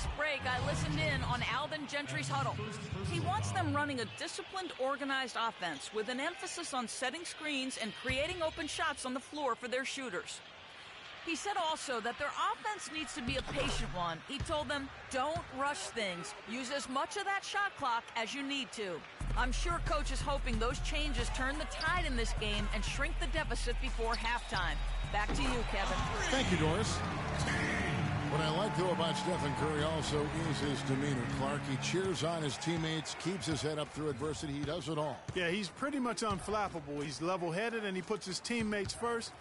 last break, I listened in on Alvin Gentry's huddle. He wants them running a disciplined, organized offense with an emphasis on setting screens and creating open shots on the floor for their shooters. He said also that their offense needs to be a patient one. He told them, don't rush things. Use as much of that shot clock as you need to. I'm sure Coach is hoping those changes turn the tide in this game and shrink the deficit before halftime. Back to you, Kevin. Thank you, Doris. What I like, though, about Stephen Curry also is his demeanor, Clark. He cheers on his teammates, keeps his head up through adversity. He does it all. Yeah, he's pretty much unflappable. He's level-headed, and he puts his teammates first.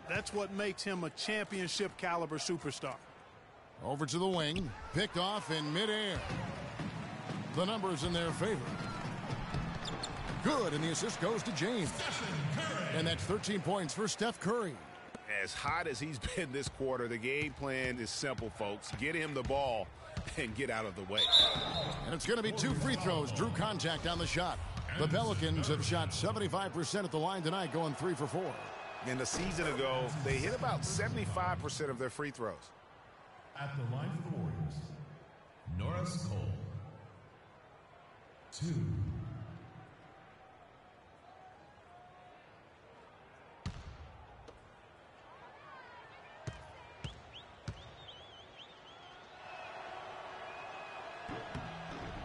That's what makes him a championship-caliber superstar. Over to the wing. Picked off in midair. The numbers in their favor. Good, and the assist goes to James. And that's 13 points for Steph Curry. As hot as he's been this quarter, the game plan is simple, folks. Get him the ball and get out of the way. And it's going to be 2 free throws. Drew contact on the shot. The Pelicans have shot 75% at the line tonight, going 3 for 4. And a season ago, they hit about 75% of their free throws. At the line for the Warriors, Norris Cole. 2.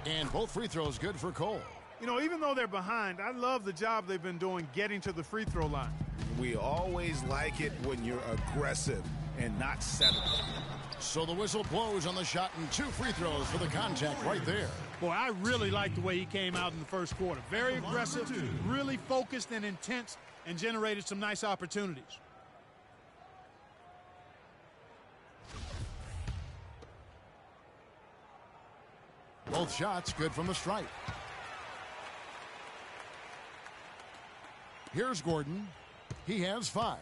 And both free throws good for Cole. You know, even though they're behind, I love the job they've been doing getting to the free throw line. We always like it when you're aggressive and not settling. So the whistle blows on the shot and 2 free throws for the contact right there. Boy, I really like the way he came out in the first quarter. Very aggressive, really focused and intense, and generated some nice opportunities. Both shots good from the stripe. Here's Gordon. He has 5.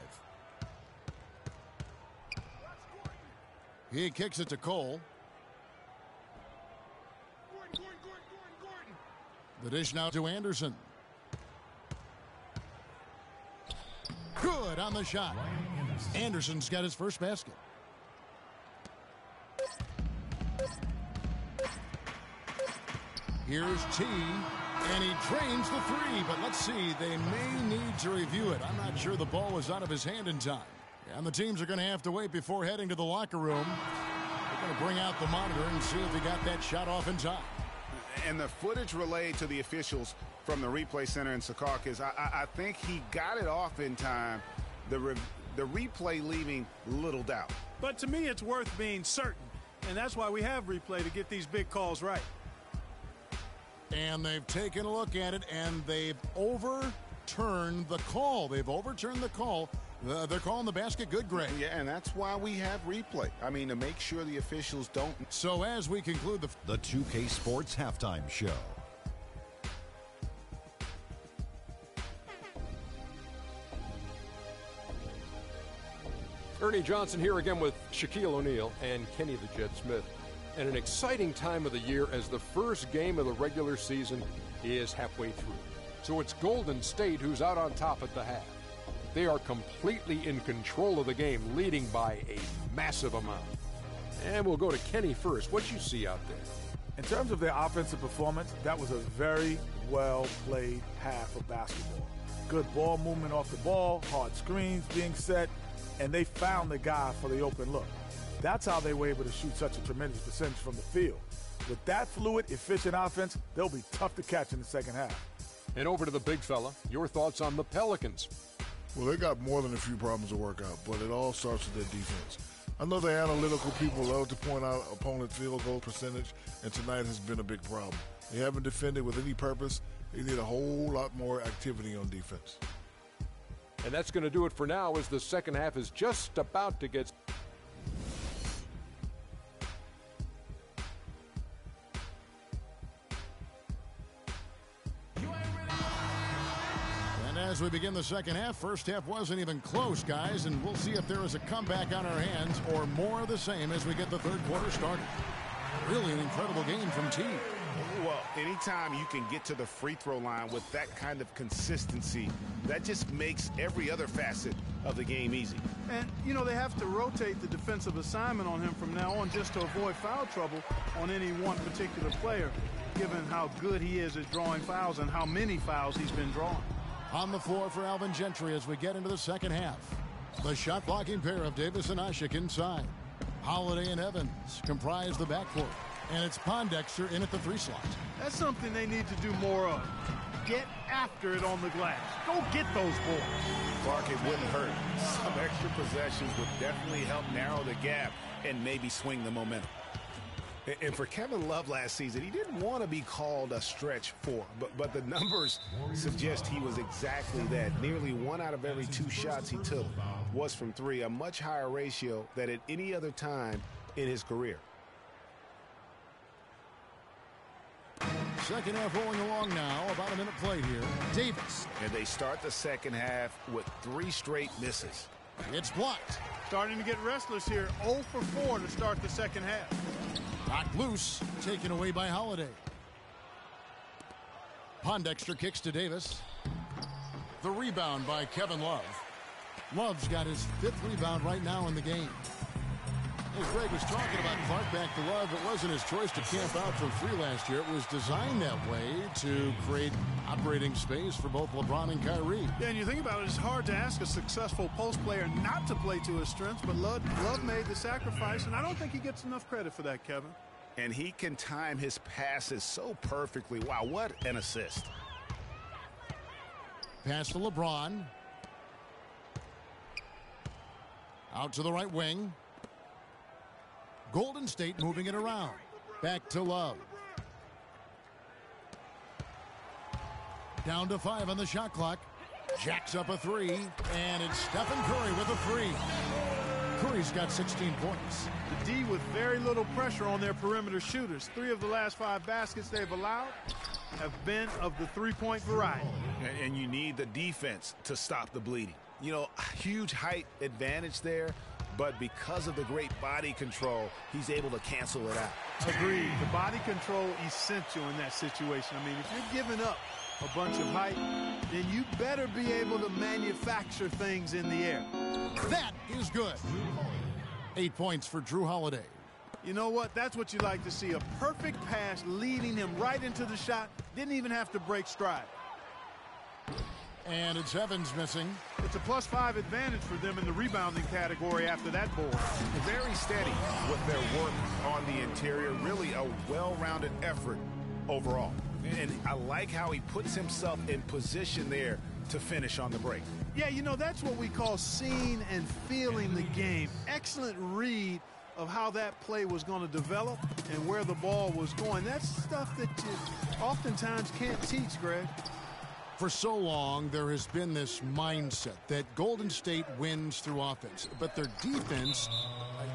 He kicks it to Cole. The dish now to Anderson. Good on the shot. Anderson's got his first basket. Here's T, and he drains the 3, but let's see, they may need to review it. I'm not sure the ball was out of his hand in time. And the teams are going to have to wait before heading to the locker room. They're going to bring out the monitor and see if he got that shot off in time. And the footage relayed to the officials from the replay center in Secaucus, I think he got it off in time. The replay leaving little doubt. But to me, it's worth being certain. And that's why we have replay, to get these big calls right. And they've taken a look at it, and they've overturned the call. They've overturned the call. They're calling the basket good, Greg. Yeah, and that's why we have replay. I mean, to make sure the officials don't. So as we conclude the 2K Sports Halftime Show. Ernie Johnson here again with Shaquille O'Neal and Kenny the Jet Smith. And an exciting time of the year as the first game of the regular season is halfway through. So it's Golden State who's out on top at the half. They are completely in control of the game, leading by a massive amount. And we'll go to Kenny first. What you see out there? In terms of their offensive performance, that was a very well-played half of basketball. Good ball movement off the ball, hard screens being set, and they found the guy for the open look. That's how they were able to shoot such a tremendous percentage from the field. With that fluid, efficient offense, they'll be tough to catch in the second half. And over to the big fella, your thoughts on the Pelicans. Well, they got more than a few problems to work out, but it all starts with their defense. I know the analytical people love to point out opponent field goal percentage, and tonight has been a big problem. They haven't defended with any purpose. They need a whole lot more activity on defense. And that's going to do it for now, as the second half is just about to get... As we begin the second half, first half wasn't even close, guys, and we'll see if there is a comeback on our hands or more of the same as we get the third quarter started. Really an incredible game from T. Well, anytime you can get to the free throw line with that kind of consistency, that just makes every other facet of the game easy. And, you know, they have to rotate the defensive assignment on him from now on just to avoid foul trouble on any one particular player, given how good he is at drawing fouls and how many fouls he's been drawing. On the floor for Alvin Gentry as we get into the second half. The shot-blocking pair of Davis and Ashik inside. Holiday and Evans comprise the backcourt. And it's Pondexter in at the 3 slot. That's something they need to do more of. Get after it on the glass. Go get those boards. Clark, it wouldn't hurt. Some extra possessions would definitely help narrow the gap and maybe swing the momentum. And for Kevin Love last season, he didn't want to be called a stretch 4, but the numbers suggest he was exactly that. Nearly 1 out of every 2 shots he took was from 3, a much higher ratio than at any other time in his career. Second half rolling along now. About a minute played here. Davis. And they start the second half with 3 straight misses. It's blocked. Starting to get restless here. 0 for 4 to start the second half. Knocked loose. Taken away by Holiday. Pondexter kicks to Davis. The rebound by Kevin Love. Love's got his 5th rebound right now in the game. As Greg was talking about Clark back to Love, it wasn't his choice to camp out from 3 last year. It was designed that way to create operating space for both LeBron and Kyrie. Yeah, and you think about it, it's hard to ask a successful post player not to play to his strengths, but Love made the sacrifice, and I don't think he gets enough credit for that, Kevin. And he can time his passes so perfectly. Wow, what an assist. Pass to LeBron. Out to the right wing. Golden State moving it around. Back to Love. Down to 5 on the shot clock. Jacks up a 3. And it's Stephen Curry with a 3. Curry's got 16 points. The D with very little pressure on their perimeter shooters. 3 of the last 5 baskets they've allowed have been of the 3-point variety. And you need the defense to stop the bleeding. You know, huge height advantage there. But because of the great body control, he's able to cancel it out. Agreed. The body control essential in that situation. I mean, if you're giving up a bunch of height, then you better be able to manufacture things in the air. That is good. 8 points for Jrue Holiday. You know what? That's what you like to see. A perfect pass leading him right into the shot. Didn't even have to break stride. And it's Evans missing. It's a +5 advantage for them in the rebounding category after that board. Very steady with their work on the interior. Really a well-rounded effort overall. And I like how he puts himself in position there to finish on the break. Yeah, you know, that's what we call seeing and feeling the game. Excellent read of how that play was going to develop and where the ball was going. That's stuff that you oftentimes can't teach, Greg. For so long, there has been this mindset that Golden State wins through offense, but their defense,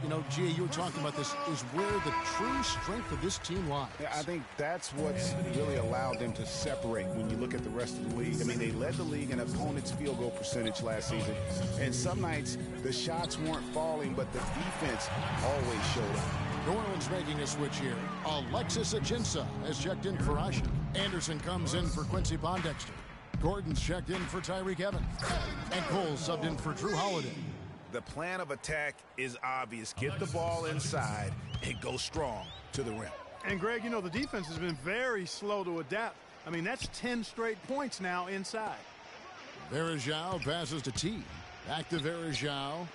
you know, Gia, you were talking about this, is where the true strength of this team lies. Yeah, I think that's what's really allowed them to separate when you look at the rest of the league. I mean, they led the league in opponents' field goal percentage last season, and some nights the shots weren't falling, but the defense always showed up. New Orleans making a switch here. Alexis Ajinça has checked in for Ashik. Anderson comes in for Quincy Pondexter. Gordon's checked in for Tyreke Evans. And Cole subbed in for Jrue Holiday. The plan of attack is obvious. Get the ball inside and go strong to the rim. And, Greg, you know, the defense has been very slow to adapt. I mean, that's 10 straight points now inside. Varejao passes to T. Back to Varejao.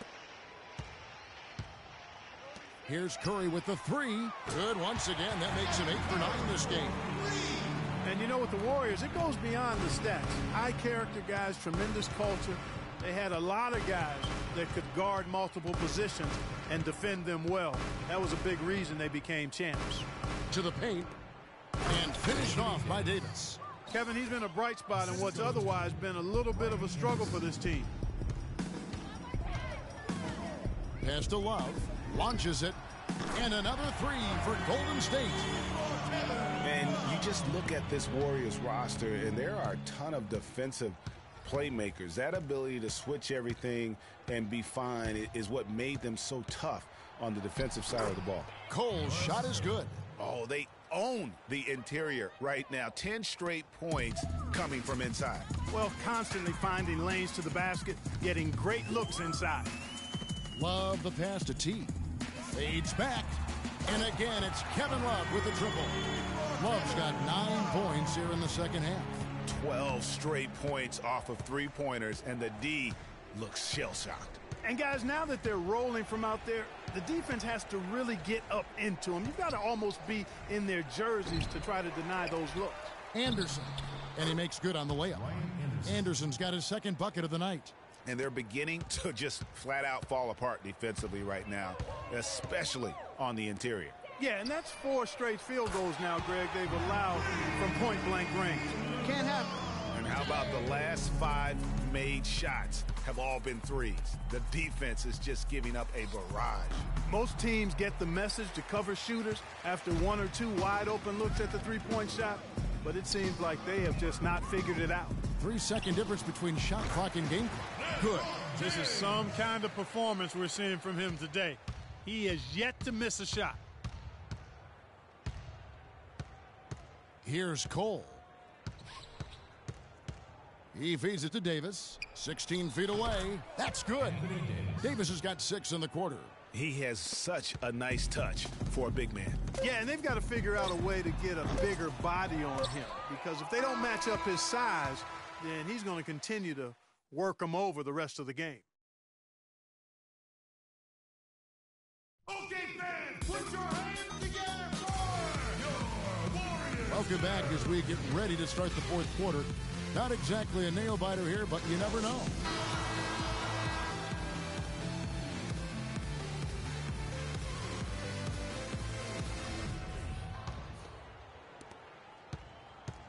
Here's Curry with the 3. Good once again. That makes him 8 for 9 this game. And you know, with the Warriors, it goes beyond the stats. High character guys, tremendous culture. They had a lot of guys that could guard multiple positions and defend them well. That was a big reason they became champs. To the paint and finished off by Davis. Kevin, he's been a bright spot in what's otherwise been a little bit of a struggle for this team. Pass to Love, launches it, and another 3 for Golden State. And you just look at this Warriors roster, and there are a ton of defensive playmakers. That ability to switch everything and be fine is what made them so tough on the defensive side of the ball. Cole's shot is good. Oh, they own the interior right now. 10 straight points coming from inside. Well, constantly finding lanes to the basket, getting great looks inside. Love the pass to T. Fades back. And again, it's Kevin Love with the triple. Love's got 9 points here in the second half. 12 straight points off of three-pointers, and the D looks shell-shocked. And guys, now that they're rolling from out there, the defense has to really get up into them. You've got to almost be in their jerseys to try to deny those looks. Anderson, and he makes good on the layup. Anderson's got his second bucket of the night. And they're beginning to just flat-out fall apart defensively right now, especially on the interior. Yeah, and that's 4 straight field goals now, Greg, they've allowed from point-blank range. Can't happen. And how about the last 5 made shots have all been threes? The defense is just giving up a barrage. Most teams get the message to cover shooters after 1 or 2 wide-open looks at the three-point shot, but it seems like they have just not figured it out. 3-second difference between shot clock and game clock. Good. This is some kind of performance we're seeing from him today. He has yet to miss a shot. Here's Cole. He feeds it to Davis. 16 feet away. That's good. Davis has got 6 in the quarter. He has such a nice touch for a big man. Yeah, and they've got to figure out a way to get a bigger body on him, because if they don't match up his size, then he's going to continue to work them over the rest of the game. Okay, fans, put your hands together for your Warriors. Welcome back as we get ready to start the fourth quarter. Not exactly a nail-biter here, but you never know.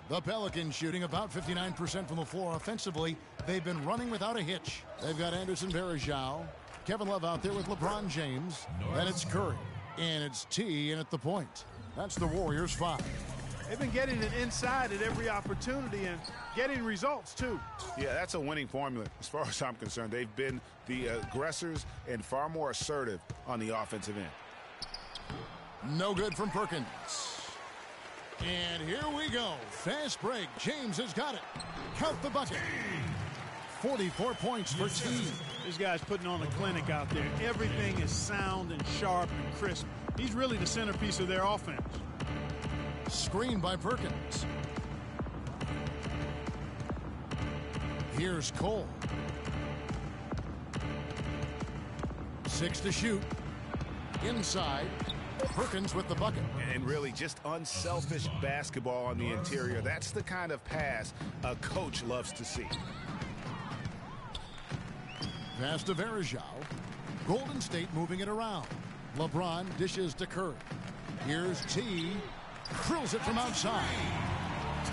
The Pelicans shooting about 59% from the floor offensively. They've been running without a hitch. They've got Anderson Varejao, Kevin Love out there with LeBron James. Then it's Curry. And it's T in at the point. That's the Warriors 5. They've been getting it inside at every opportunity and getting results, too. Yeah, that's a winning formula as far as I'm concerned. They've been the aggressors and far more assertive on the offensive end. No good from Perkins. And here we go. Fast break. James has got it. Count the bucket. 44 points for T. This guy's putting on a clinic out there. Everything is sound and sharp and crisp. He's really the centerpiece of their offense. Screen by Perkins. Here's Cole. 6 to shoot. Inside. Perkins with the bucket. And really just unselfish basketball on the interior. That's the kind of pass a coach loves to see. Pass to Varejao. Golden State moving it around. LeBron dishes to Curry. Here's T. Drills it from outside.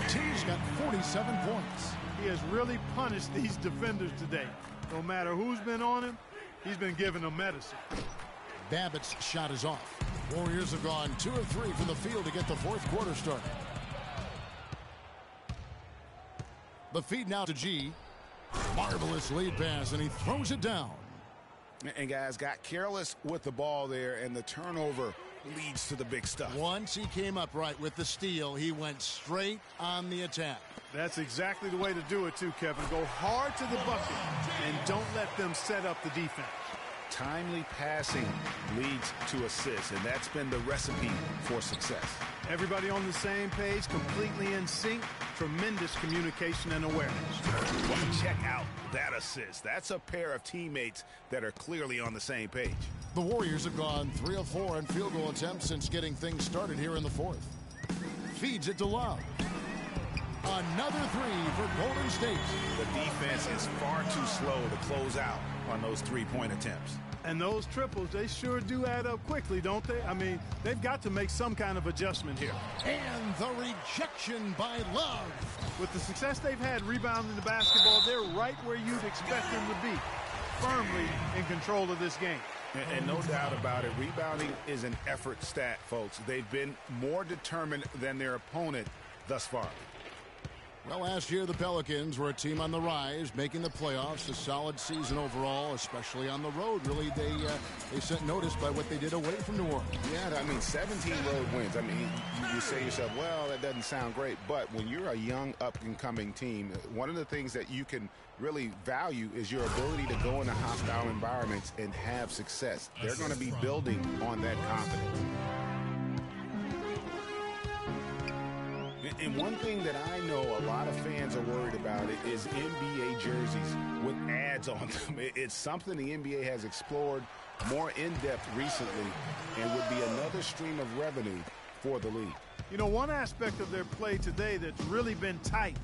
T's got 47 points. He has really punished these defenders today. No matter who's been on him, he's been giving them medicine. Babbitt's shot is off. Warriors have gone 2 of 3 from the field to get the fourth quarter started. The feed now to G. Marvelous lead pass, and he throws it down. And guys got careless with the ball there, and the turnover leads to the big stuff. Once he came up right with the steal, he went straight on the attack. That's exactly the way to do it too, Kevin. Go hard to the bucket and don't let them set up the defense. Timely passing leads to assists, and that's been the recipe for success. Everybody on the same page, completely in sync, tremendous communication and awareness. Well, check out that assist. That's a pair of teammates that are clearly on the same page. The Warriors have gone 3 of 4 on field goal attempts since getting things started here in the fourth. Feeds it to Love. Another 3 for Golden State. The defense is far too slow to close out on those three-point attempts. And those triples, they sure do add up quickly, don't they? I mean, they've got to make some kind of adjustment here. And the rejection by Love. With the success they've had rebounding the basketball, they're right where you'd expect them to be, firmly in control of this game. And no doubt about it, rebounding is an effort stat, folks. They've been more determined than their opponent thus far. Well, last year the Pelicans were a team on the rise, making the playoffs. A solid season overall, especially on the road. Really, they sent notice by what they did away from New Orleans. Yeah, I mean, 17 road wins. I mean, you say to yourself, well, that doesn't sound great. But when you're a young, up-and-coming team, one of the things that you can really value is your ability to go into hostile environments and have success. They're going to be building on that confidence. And one thing that I know a lot of fans are worried about is NBA jerseys with ads on them. It's something the NBA has explored more in-depth recently and would be another stream of revenue for the league. You know, one aspect of their play today that's really been tight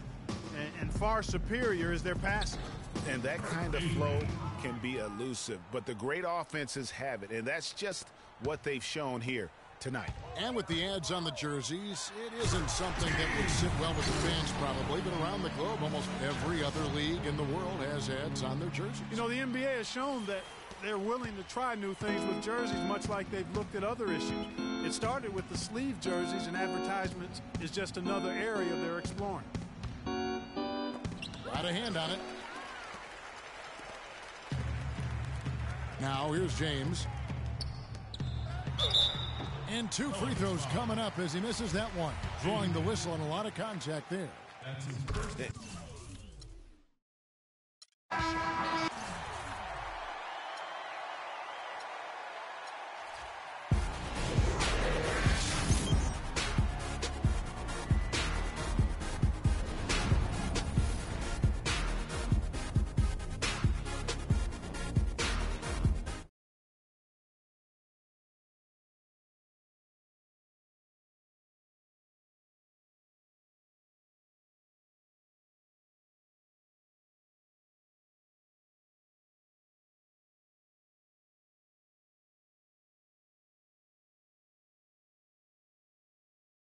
and far superior is their passing. And that kind of flow can be elusive, but the great offenses have it, and that's just what they've shown here tonight. And with the ads on the jerseys, it isn't something that would sit well with the fans probably, but around the globe, almost every other league in the world has ads on their jerseys. You know, the NBA has shown that they're willing to try new things with jerseys, much like they've looked at other issues. It started with the sleeve jerseys, and advertisements is just another area they're exploring. Got a hand on it. Now here's James. And 2 free throws coming up as he misses that one. Drawing the whistle and a lot of contact there. That's his first.